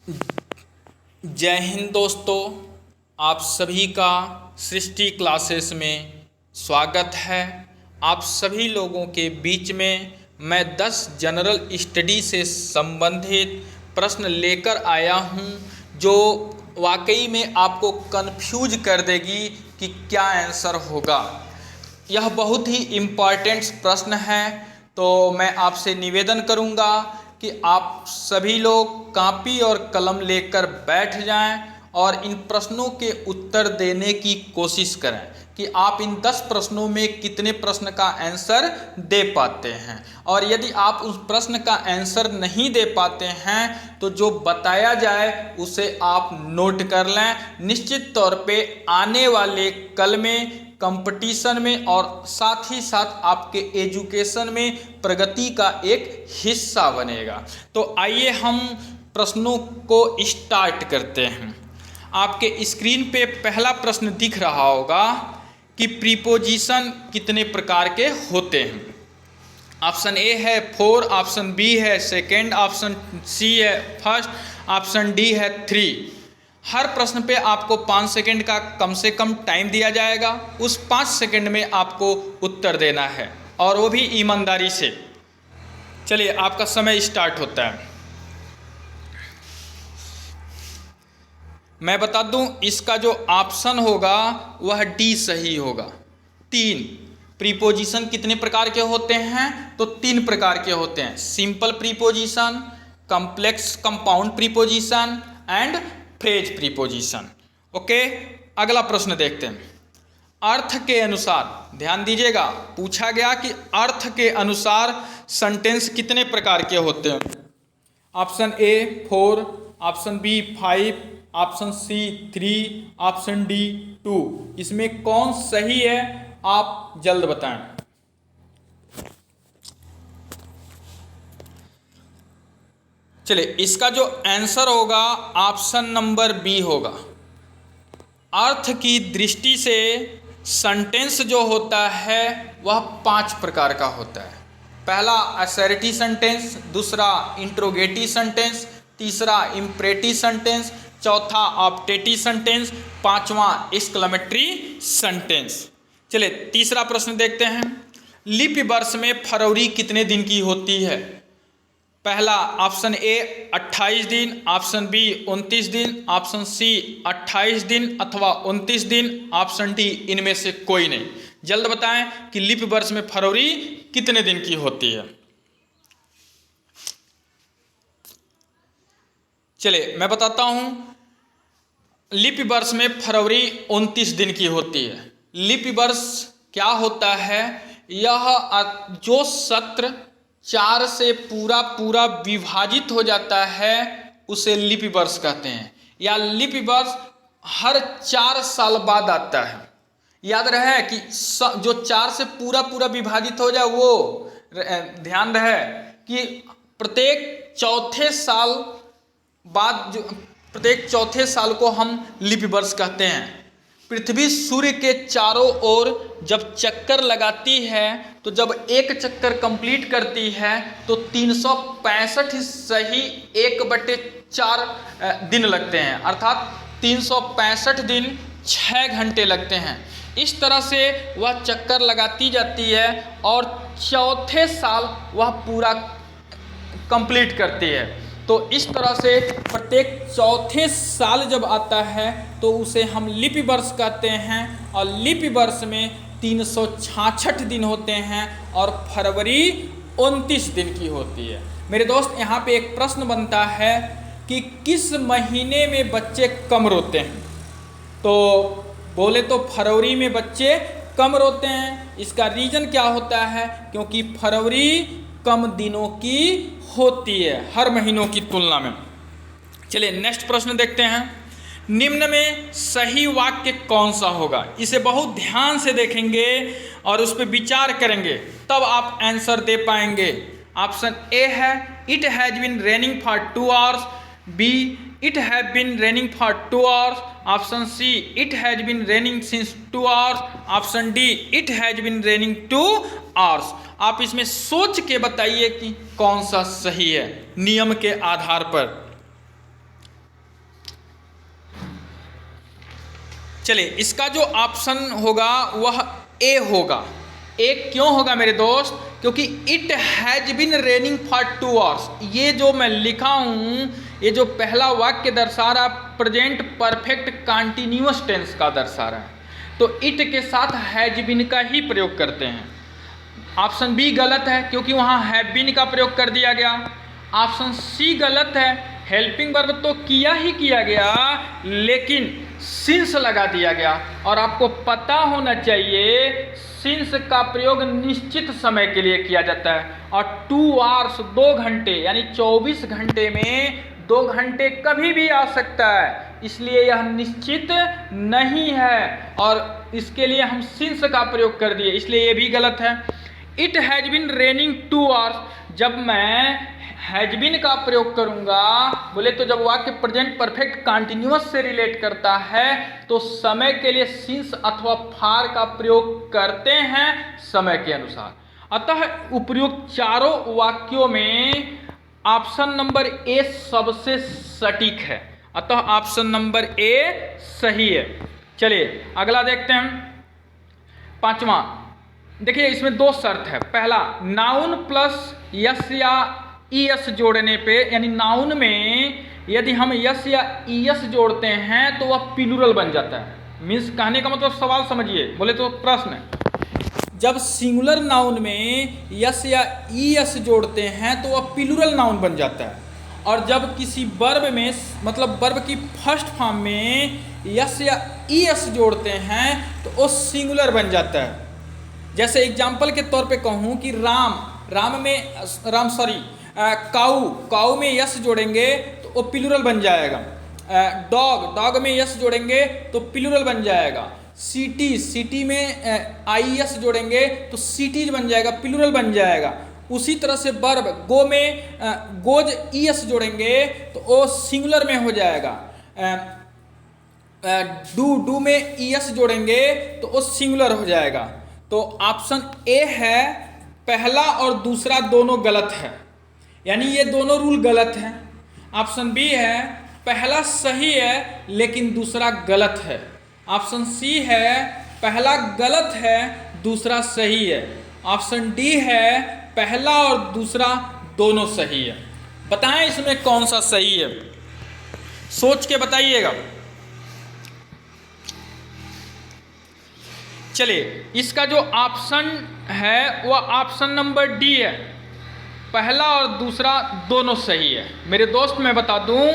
जय हिंद दोस्तों, आप सभी का सृष्टि क्लासेस में स्वागत है। आप सभी लोगों के बीच में मैं 10 जनरल स्टडी से संबंधित प्रश्न लेकर आया हूं, जो वाकई में आपको कंफ्यूज कर देगी कि क्या आंसर होगा। यह बहुत ही इम्पॉर्टेंट प्रश्न है, तो मैं आपसे निवेदन करूंगा कि आप सभी लोग कॉपी और कलम लेकर बैठ जाएं और इन प्रश्नों के उत्तर देने की कोशिश करें कि आप इन 10 प्रश्नों में कितने प्रश्न का आंसर दे पाते हैं। और यदि आप उस प्रश्न का आंसर नहीं दे पाते हैं तो जो बताया जाए उसे आप नोट कर लें। निश्चित तौर पे आने वाले कल में कंपटीशन में और साथ ही साथ आपके एजुकेशन में प्रगति का एक हिस्सा बनेगा। तो आइए हम प्रश्नों को स्टार्ट करते हैं। आपके स्क्रीन पे पहला प्रश्न दिख रहा होगा कि प्रीपोजिशन कितने प्रकार के होते हैं। ऑप्शन ए है 4, ऑप्शन बी है सेकेंड, ऑप्शन सी है फर्स्ट, ऑप्शन डी है 3। हर प्रश्न पे आपको 5 सेकंड का कम से कम टाइम दिया जाएगा। उस 5 सेकंड में आपको उत्तर देना है और वो भी ईमानदारी से। चलिए, आपका समय स्टार्ट होता है। मैं बता दूं, इसका जो ऑप्शन होगा वह डी सही होगा। 3 प्रीपोजिशन कितने प्रकार के होते हैं? तो 3 प्रकार के होते हैं। Simple preposition, complex compound preposition and phrase preposition. Okay, अगला प्रश्न देखते हैं। अर्थ के अनुसार, ध्यान दीजिएगा, पूछा गया कि अर्थ के अनुसार सेंटेंस कितने प्रकार के होते हैं। Option A 4, option B 5, option C 3, option D 2। इसमें कौन सही है आप जल्द बताएं। चलिए, इसका जो आंसर होगा ऑप्शन नंबर बी होगा। अर्थ की दृष्टि से सेंटेंस जो होता है वह 5 प्रकार का होता है। पहला असर्टिव सेंटेंस, दूसरा इंट्रोगेटिव सेंटेंस, तीसरा इम्परेटिव सेंटेंस, चौथा ऑप्टेटिव सेंटेंस, पांचवा एक्सक्लेमेटरी सेंटेंस। चलिए, तीसरा प्रश्न देखते हैं। लीप वर्ष में फरवरी कितने दिन की होती है? पहला ऑप्शन ए 28 दिन, ऑप्शन बी 29 दिन, ऑप्शन सी 28 दिन अथवा 29 दिन, ऑप्शन डी इनमें से कोई नहीं। जल्द बताएं कि लीप वर्ष में फरवरी कितने दिन की होती है। चलिए, मैं बताता हूं। लीप वर्ष में फरवरी 29 दिन की होती है। लीप वर्ष क्या होता है? यह जो सत्र 4 से पूरा विभाजित हो जाता है उसे लीप वर्ष कहते हैं, या लीप वर्ष हर 4 साल बाद आता है। याद रहे कि जो 4 से पूरा विभाजित हो जाए वो ध्यान रहे कि प्रत्येक चौथे साल को हम लीप वर्ष कहते हैं। पृथ्वी सूर्य के चारों ओर जब चक्कर लगाती है तो जब एक चक्कर कंप्लीट करती है तो 365 सही 1/4 दिन लगते हैं, अर्थात 365 दिन 6 घंटे लगते हैं। इस तरह से वह चक्कर लगाती जाती है और चौथे साल वह पूरा कंप्लीट करती है। तो इस तरह से प्रत्येक चौथे साल जब आता है तो उसे हम लीप वर्ष कहते हैं, और लीप वर्ष में 366 दिन होते हैं और फरवरी 29 दिन की होती है। मेरे दोस्त, यहाँ पे एक प्रश्न बनता है कि किस महीने में बच्चे कम रोते हैं? तो बोले तो फरवरी में बच्चे कम रोते हैं। इसका रीज़न क्या होता है? क्योंकि फरवरी कम दिनों की होती है हर महीनों की तुलना में। चलिए, नेक्स्ट प्रश्न देखते हैं। निम्न में सही वाक्य कौन सा होगा? इसे बहुत ध्यान से देखेंगे और उस पर विचार करेंगे, तब आप आंसर दे पाएंगे। ऑप्शन ए है it has been raining for 2 hours, B it have been raining for 2 hours, option C it has been raining since 2 hours, option D it has been raining 2 hours. आप इसमें सोच के बताइए कि कौन सा सही है नियम के आधार पर। चलिए, इसका जो ऑप्शन होगा वह ए होगा। ए क्यों होगा मेरे दोस्त? क्योंकि it has been raining for 2 hours. ये जो मैं लिखा हूँ, ये जो पहला वाक्य दर्शा रहा प्रेजेंट परफेक्ट कंटिन्यूअस टेंस का दर्शा रहा है, तो इट के साथ हैज बीन का ही प्रयोग करते हैं। ऑप्शन बी गलत है क्योंकि वहाँ हैव बीन का प्रयोग कर दिया गया। ऑप्शन सी गलत है, हेल्पिंग वर्ब तो किया ही किया गया लेकिन सिंस लगा दिया गया। और आपको पता होना चाहिए सिंस का प्रयोग निश्चित समय के लिए किया जाता है, और 2 आवर्स 2 घंटे यानी 24 घंटे में 2 घंटे कभी भी आ सकता है, इसलिए यह निश्चित नहीं है और इसके लिए हम सिंस का प्रयोग कर दिए, इसलिए ये भी गलत है। It has been raining 2 hours, जब मैं हैज बीन का प्रयोग करूंगा बोले तो जब वाक्य प्रेजेंट परफेक्ट कंटिन्यूअस से रिलेट करता है तो समय के लिए सिंस अथवा फार का प्रयोग करते हैं समय के अनुसार। अतः उपयुक्त चारों वाक्यों में ऑप्शन नंबर ए सबसे सटीक है, अतः ऑप्शन नंबर ए सही है। चलिए अगला देखते हैं, 5वां। देखिए इसमें 2 शर्त है। पहला, नाउन प्लस यस या ईएस जोड़ने पे, यानी नाउन में यदि हम यस या ईएस जोड़ते हैं तो वह प्लूरल बन जाता है। मीन्स कहने का मतलब सवाल समझिए, बोले तो प्रश्न है। जब सिंगुलर नाउन में यस या ईएस जोड़ते हैं तो वह प्लूरल नाउन बन जाता है, और जब किसी वर्ब में मतलब वर्ब की फर्स्ट फॉर्म में यस या ईएस जोड़ते हैं तो वो सिंगुलर बन जाता है। जैसे एग्जाम्पल के तौर पे कहूँ कि काऊ में यस जोड़ेंगे तो वो प्लूरल बन जाएगा। डॉग में यस जोड़ेंगे तो प्लूरल बन जाएगा। सिटी में आई एस जोड़ेंगे तो सिटीज बन जाएगा, प्लूरल बन जाएगा। उसी तरह से वर्ब गो में गोज ईएस जोड़ेंगे तो वो सिंगुलर में हो जाएगा। डू में ईएस जोड़ेंगे तो वो सिंगुलर हो जाएगा। तो ऑप्शन ए है, पहला और दूसरा दोनों गलत है, यानी ये दोनों रूल गलत हैं। ऑप्शन बी है, पहला सही है लेकिन दूसरा गलत है। ऑप्शन सी है, पहला गलत है दूसरा सही है। ऑप्शन डी है, पहला और दूसरा दोनों सही है। बताएं इसमें कौन सा सही है, सोच के बताइएगा। चलिए इसका जो ऑप्शन है वह ऑप्शन नंबर डी है, पहला और दूसरा दोनों सही है। मेरे दोस्त मैं बता दूं,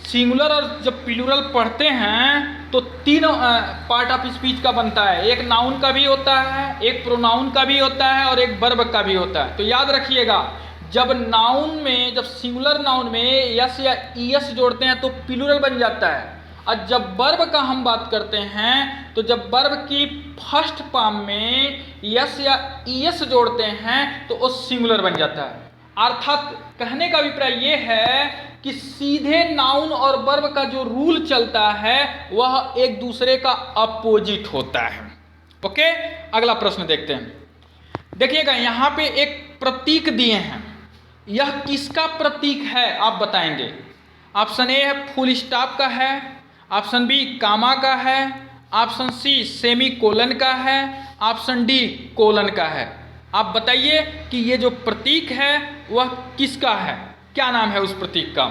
सिंगुलर और जब प्लूरल पढ़ते हैं तो 3 पार्ट ऑफ स्पीच का बनता है। एक नाउन का भी होता है, एक प्रोनाउन का भी होता है और एक वर्ब का भी होता है। तो याद रखिएगा, जब नाउन में, जब सिंगुलर नाउन में यस या ईएस जोड़ते हैं तो प्लूरल बन जाता है, और जब वर्ब का हम बात करते हैं तो जब वर्ब की फर्स्ट फॉर्म में यस या ईएस जोड़ते हैं तो वो सिंगुलर बन जाता है। अर्थात कहने का अभिप्राय ये है कि सीधे नाउन और वर्ब का जो रूल चलता है वह एक दूसरे का अपोजिट होता है। ओके, अगला प्रश्न देखते हैं। देखिएगा यहाँ पे एक प्रतीक दिए हैं, यह किसका प्रतीक है आप बताएंगे। ऑप्शन ए है फुल स्टॉप का है, ऑप्शन बी कामा का है, ऑप्शन सी सेमी कोलन का है, ऑप्शन डी कोलन का है। आप बताइए कि ये जो प्रतीक है वह किसका है, क्या नाम है उस प्रतीक का।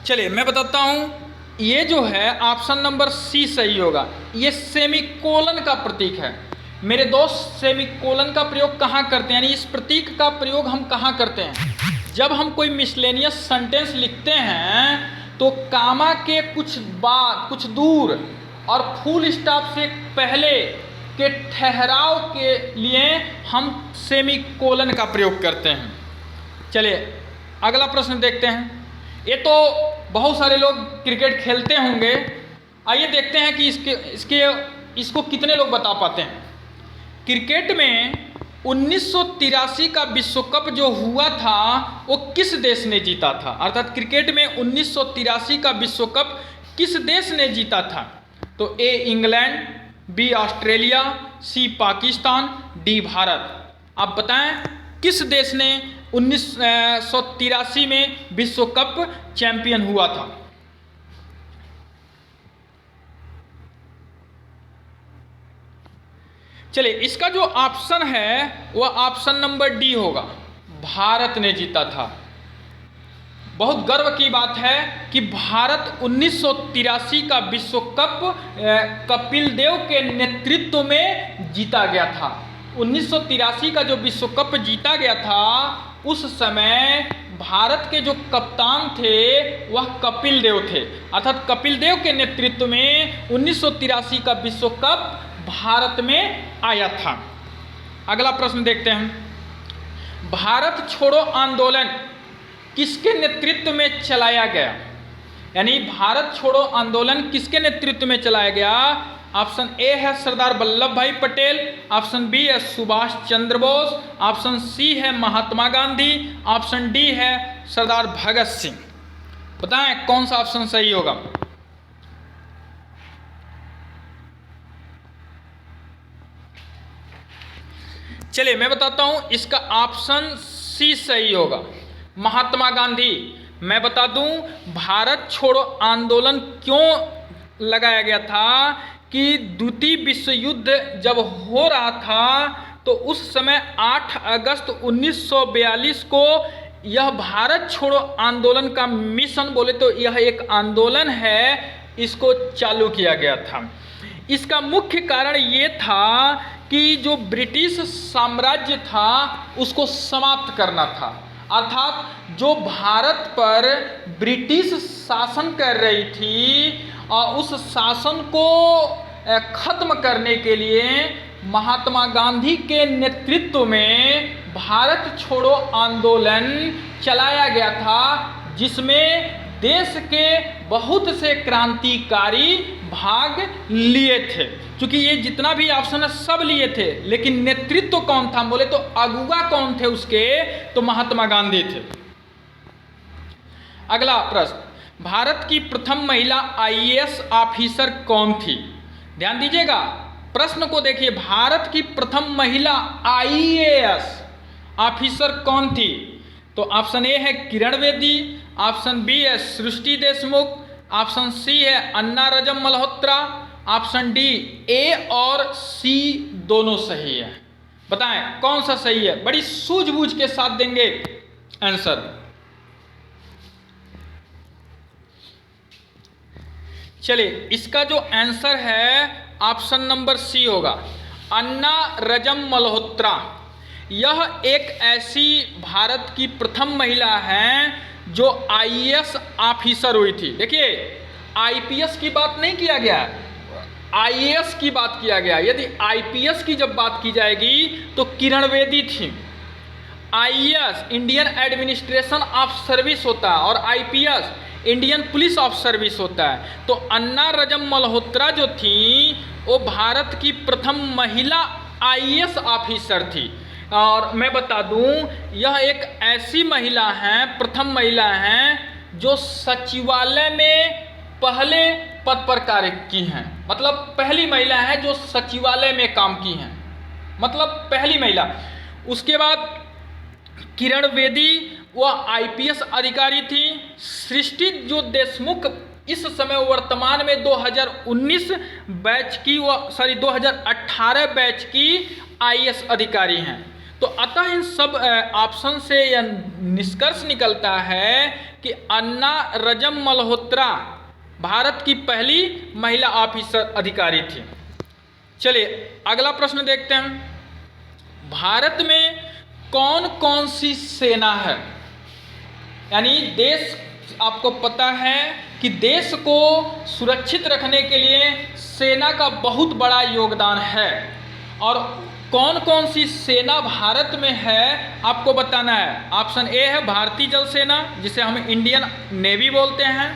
चलिए मैं बताता हूं, ये जो है ऑप्शन नंबर सी सही होगा, ये सेमी कोलन का प्रतीक है। मेरे दोस्त सेमी कोलन का प्रयोग कहाँ करते हैं, यानी इस प्रतीक का प्रयोग हम कहाँ करते हैं, जब हम कोई मिसलेनियस सेंटेंस लिखते हैं तो कामा के कुछ दूर और फुल स्टॉप से पहले के ठहराव के लिए हम सेमी कोलन का प्रयोग करते हैं। चलिए अगला प्रश्न देखते हैं। ये तो बहुत सारे लोग क्रिकेट खेलते होंगे, आइए देखते हैं कि इसको कितने लोग बता पाते हैं। क्रिकेट में 1983 का विश्व कप जो हुआ था वो किस देश ने जीता था, अर्थात क्रिकेट में 1983 का विश्व कप किस देश ने जीता था। तो A England, B Australia, C Pakistan, D Bharat. आप बताएं किस देश ने 1983 में विश्व कप चैंपियन हुआ था। चलिए, इसका जो ऑप्शन है वह ऑप्शन नंबर डी होगा, भारत ने जीता था। बहुत गर्व की बात है कि भारत 1983 का विश्व कप कपिल देव के नेतृत्व में जीता गया था। 1983 का जो विश्व कप जीता गया था, उस समय भारत के जो कप्तान थे वह कपिल देव थे, अर्थात कपिल देव के नेतृत्व में 1983 का विश्व कप भारत में आया था। अगला प्रश्न देखते हैं, भारत छोड़ो आंदोलन किसके नेतृत्व में चलाया गया? यानी भारत छोड़ो आंदोलन किसके नेतृत्व में चलाया गया? ऑप्शन ए है सरदार वल्लभ भाई पटेल, ऑप्शन बी है सुभाष चंद्र बोस, ऑप्शन सी है महात्मा गांधी, ऑप्शन डी है सरदार भगत सिंह। बताएं कौन सा ऑप्शन सही होगा? चलिए मैं बताता हूं, इसका ऑप्शन सी सही होगा, महात्मा गांधी। मैं बता दूं, भारत छोड़ो आंदोलन क्यों लगाया गया था कि द्वितीय विश्व युद्ध जब हो रहा था तो उस समय 8 अगस्त 1942 को यह भारत छोड़ो आंदोलन का मिशन, बोले तो यह एक आंदोलन है, इसको चालू किया गया था। इसका मुख्य कारण ये था कि जो ब्रिटिश साम्राज्य था उसको समाप्त करना था, अर्थात जो भारत पर ब्रिटिश शासन कर रही थी और उस शासन को खत्म करने के लिए महात्मा गांधी के नेतृत्व में भारत छोड़ो आंदोलन चलाया गया था, जिसमें देश के बहुत से क्रांतिकारी भाग लिए थे। क्योंकि ये जितना भी ऑप्शन है सब लिए थे, लेकिन नेतृत्व कौन था बोले तो अगुवा कौन थे उसके? तो महात्मा गांधी थे। अगला प्रश्न, भारत की प्रथम महिला आईएएस ऑफिसर कौन थी? ध्यान दीजिएगा, प्रश्न को देखिए, भारत की प्रथम महिला आईएएस ऑफिसर कौन थी? तो ऑप्शन ए है किरण बेदी, ऑप्शन बी है सृष्टि देशमुख, ऑप्शन सी है अन्ना रजम मल्होत्रा, ऑप्शन डी ए और सी दोनों सही है। बताएं कौन सा सही है? बड़ी सूझबूझ के साथ देंगे आंसर। चलिए, इसका जो आंसर है ऑप्शन नंबर सी होगा, अन्ना रजम मल्होत्रा। यह एक ऐसी भारत की प्रथम महिला है जो आईएएस ऑफिसर हुई थी। देखिए, आईपीएस की बात नहीं किया गया, आईएएस की बात किया गया। यदि आईपीएस की जब बात की जाएगी तो किरण बेदी थी। IAS Indian administration of service होता है और IPS Indian police of service होता है। तो अन्ना रजम मल्होत्रा जो थी वो भारत की प्रथम महिला आईएएस ऑफिसर थी। और मैं बता दूं, यह एक ऐसी महिला हैं, प्रथम महिला हैं जो सचिवालय में पहले पद पर कार्य की हैं। मतलब पहली महिला है जो सचिवालय में काम की हैं, मतलब पहली महिला। उसके बाद किरण बेदी वह आईपीएस अधिकारी थी। सृष्टि जो देशमुख इस समय वर्तमान में 2019 बैच की, वह 2018 बैच की आईएएस अधिकारी हैं। तो अतः इन सब ऑप्शन से यह निष्कर्ष निकलता है कि अन्ना रजम मल्होत्रा भारत की पहली महिला ऑफिसर अधिकारी थी। चलिए अगला प्रश्न देखते हैं, भारत में कौन कौन सी सेना है? यानी देश, आपको पता है कि देश को सुरक्षित रखने के लिए सेना का बहुत बड़ा योगदान है, और कौन कौन सी सेना भारत में है आपको बताना है। ऑप्शन ए है भारतीय जल सेना, जिसे हम इंडियन नेवी बोलते हैं,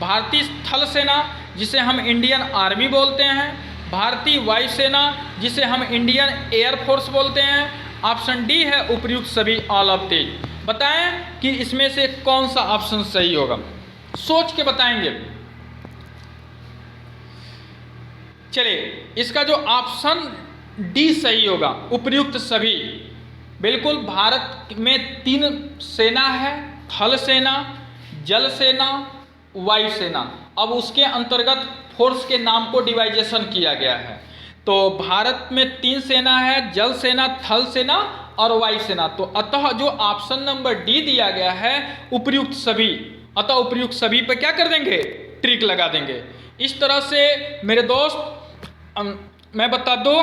भारतीय थल सेना जिसे हम इंडियन आर्मी बोलते हैं, भारतीय वायुसेना जिसे हम इंडियन एयरफोर्स बोलते हैं, ऑप्शन डी है उपयुक्त सभी ऑल ऑफ दीज। बताएं कि इसमें से कौन सा ऑप्शन सही होगा, सोच के बताएंगे। चलिए, इसका जो ऑप्शन डी सही होगा, उपयुक्त सभी। बिल्कुल, भारत में 3 सेना है, थल सेना, जल सेना, वायु सेना। अब उसके अंतर्गत फोर्स के नाम को डिवाइजेशन किया गया है। तो भारत में 3 सेना है, जल सेना, थल सेना और वायु सेना। तो अतः जो ऑप्शन नंबर डी दिया गया है उपर्युक्त सभी, अतः उपर्युक्त सभी पे क्या कर देंगे, ट्रिक लगा देंगे। इस तरह से मेरे दोस्त मैं बता दूं